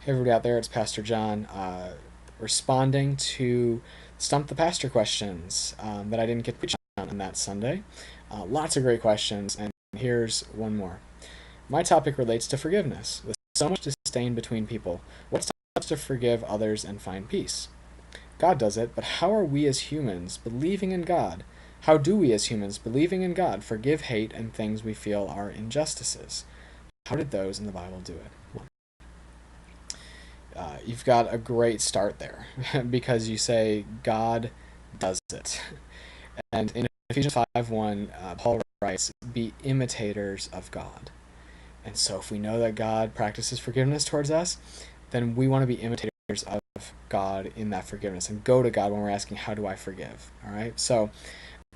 Hey everybody out there, it's Pastor John responding to Stump the Pastor questions that I didn't get to preach on that Sunday. Lots of great questions, and here's one more. My topic relates to forgiveness. With so much disdain between people, what steps to forgive others and find peace? God does it, but how are we as humans, believing in God? How do we as humans, believing in God, forgive hate and things we feel are injustices? How did those in the Bible do it? You've got a great start there because you say God does it. And in Ephesians 5:1, Paul writes, "Be imitators of God." And so if we know that God practices forgiveness towards us, then we want to be imitators of God in that forgiveness and go to God when we're asking, how do I forgive? All right. So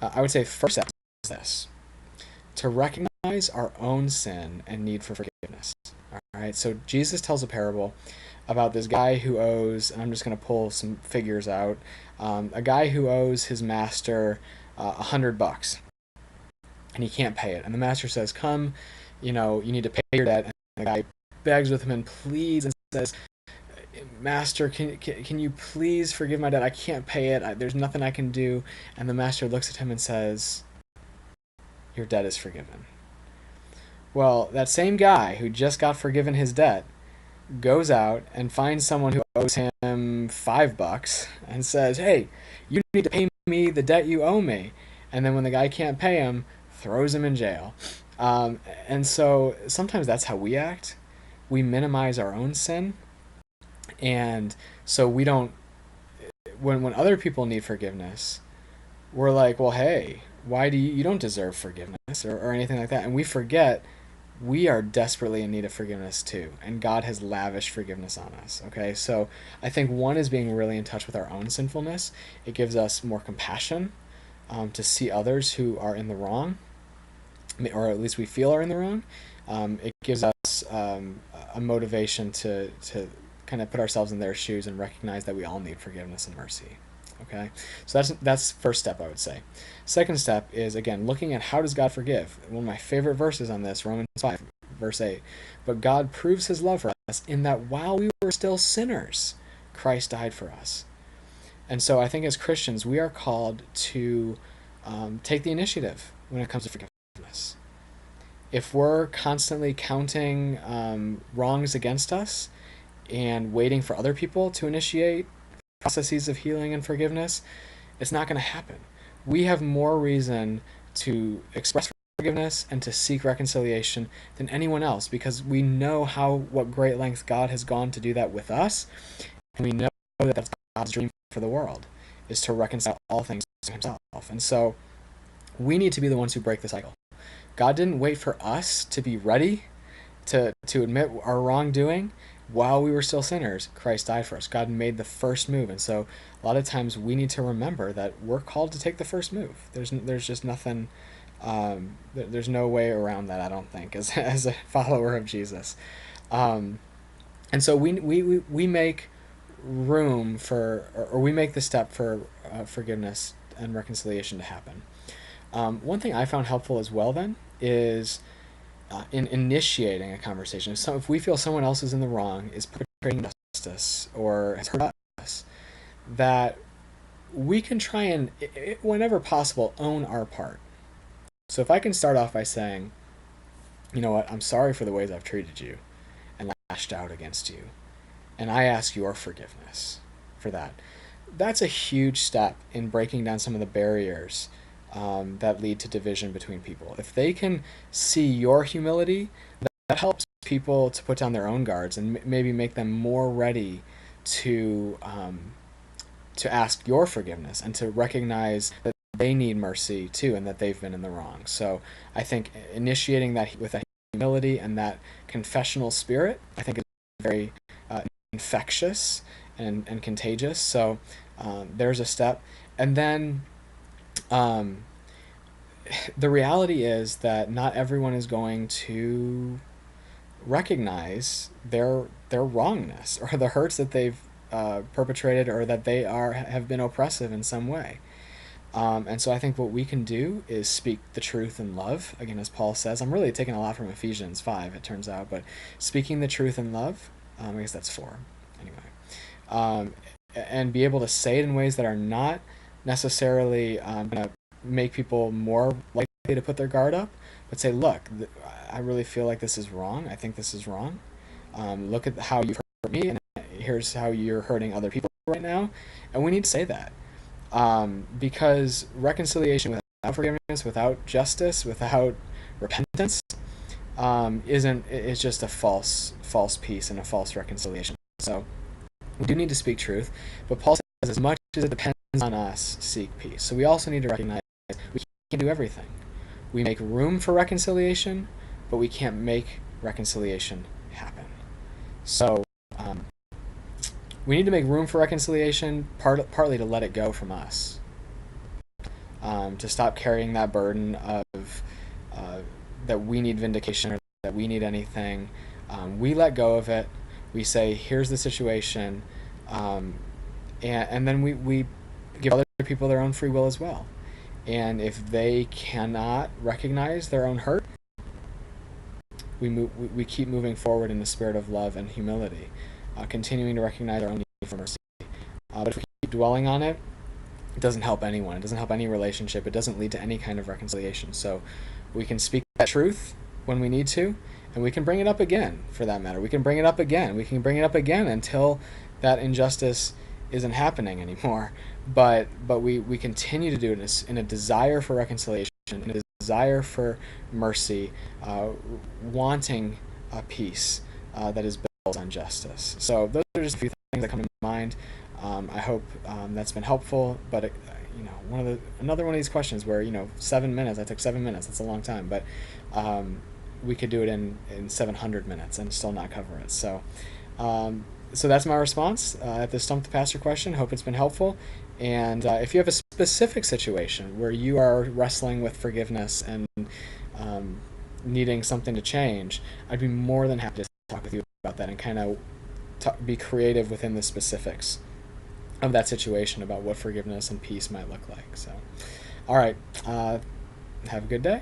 I would say first step is this: to recognize our own sin and need for forgiveness. All right. So Jesus tells a parable about this guy who owes, and I'm just going to pull some figures out, a guy who owes his master $100, and he can't pay it. And the master says, "Come, you need to pay your debt." And the guy begs with him and pleads and says, "Master, can you please forgive my debt? I can't pay it. There's nothing I can do." And the master looks at him and says, "Your debt is forgiven." Well, that same guy who just got forgiven his debt goes out and finds someone who owes him $5 and says, "Hey, you need to pay me the debt you owe me." And then when the guy can't pay him, throws him in jail. And so sometimes that's how we act. We minimize our own sin, and so we don't. When other people need forgiveness, we're like, "Well, hey, why do you don't deserve forgiveness or anything like that?" And we forget we are desperately in need of forgiveness too, and God has lavished forgiveness on us. Okay, so I think one is being really in touch with our own sinfulness. It gives us more compassion to see others who are in the wrong, or at least we feel are in the wrong. It gives us a motivation to kind of put ourselves in their shoes and recognize that we all need forgiveness and mercy. Okay, so that's first step, I would say. Second step is, again, looking at how does God forgive. One of my favorite verses on this, Romans 5 verse 8. "But God proves his love for us in that while we were still sinners, Christ died for us." And so I think as Christians we are called to take the initiative when it comes to forgiveness. If we're constantly counting wrongs against us and waiting for other people to initiate processes of healing and forgiveness, it's not going to happen. We have more reason to express forgiveness and to seek reconciliation than anyone else, because we know what great lengths God has gone to do that with us, and we know that that's God's dream for the world, is to reconcile all things to himself. And so we need to be the ones who break the cycle. God didn't wait for us to be ready to admit our wrongdoing. While we were still sinners, Christ died for us. God made the first move. And so a lot of times we need to remember that we're called to take the first move. There's just nothing, there's no way around that, I don't think, as a follower of Jesus. Um, and so we make room for, or we make the step for forgiveness and reconciliation to happen. One thing I found helpful as well then is in initiating a conversation. If we feel someone else is in the wrong, is perpetrating injustice, or has hurt us, that we can try and, whenever possible, own our part. So if I can start off by saying, "You know what, I'm sorry for the ways I've treated you and lashed out against you, and I ask your forgiveness for that." That's a huge step in breaking down some of the barriers that lead to division between people. If they can see your humility, that helps people to put down their own guards and maybe make them more ready to ask your forgiveness and to recognize that they need mercy too, and that they've been in the wrong. So I think initiating that with that humility and that confessional spirit, I think, is very infectious and contagious. So there's a step. And then the reality is that not everyone is going to recognize their wrongness or the hurts that they've perpetrated, or that they have been oppressive in some way. And so I think what we can do is speak the truth in love. Again, as Paul says, I'm really taking a lot from Ephesians 5, it turns out, but speaking the truth in love, I guess that's 4. Anyway. Um, and be able to say it in ways that are not necessarily going to make people more likely to put their guard up, but say, look, I really feel like this is wrong. I think this is wrong. Look at how you've hurt me, and here's how you're hurting other people right now. And we need to say that. Because reconciliation without forgiveness, without justice, without repentance, is just a false peace and a false reconciliation. So we do need to speak truth, but Paul says as much as it depends on us, seek peace. So we also need to recognize we can't do everything. We make room for reconciliation, but we can't make reconciliation happen. So we need to make room for reconciliation, partly to let it go from us, to stop carrying that burden of that we need vindication or that we need anything. We let go of it. We say, here's the situation, and then we give other people their own free will as well. And if they cannot recognize their own hurt, we keep moving forward in the spirit of love and humility, continuing to recognize our own need for mercy. But if we keep dwelling on it, it doesn't help anyone. It doesn't help any relationship. It doesn't lead to any kind of reconciliation. So we can speak that truth when we need to, and we can bring it up again, for that matter. We can bring it up again. We can bring it up again until that injustice isn't happening anymore. But we continue to do it in a desire for reconciliation, in a desire for mercy, wanting a peace that is built on justice. So those are just a few things that come to mind. I hope that's been helpful. But another one of these questions where 7 minutes. I took 7 minutes. That's a long time, but we could do it in 700 minutes and still not cover it. So that's my response at the Stump the Pastor question. Hope it's been helpful. And if you have a specific situation where you are wrestling with forgiveness and needing something to change, I'd be more than happy to talk with you about that and kind of be creative within the specifics of that situation about what forgiveness and peace might look like. So, all right, have a good day.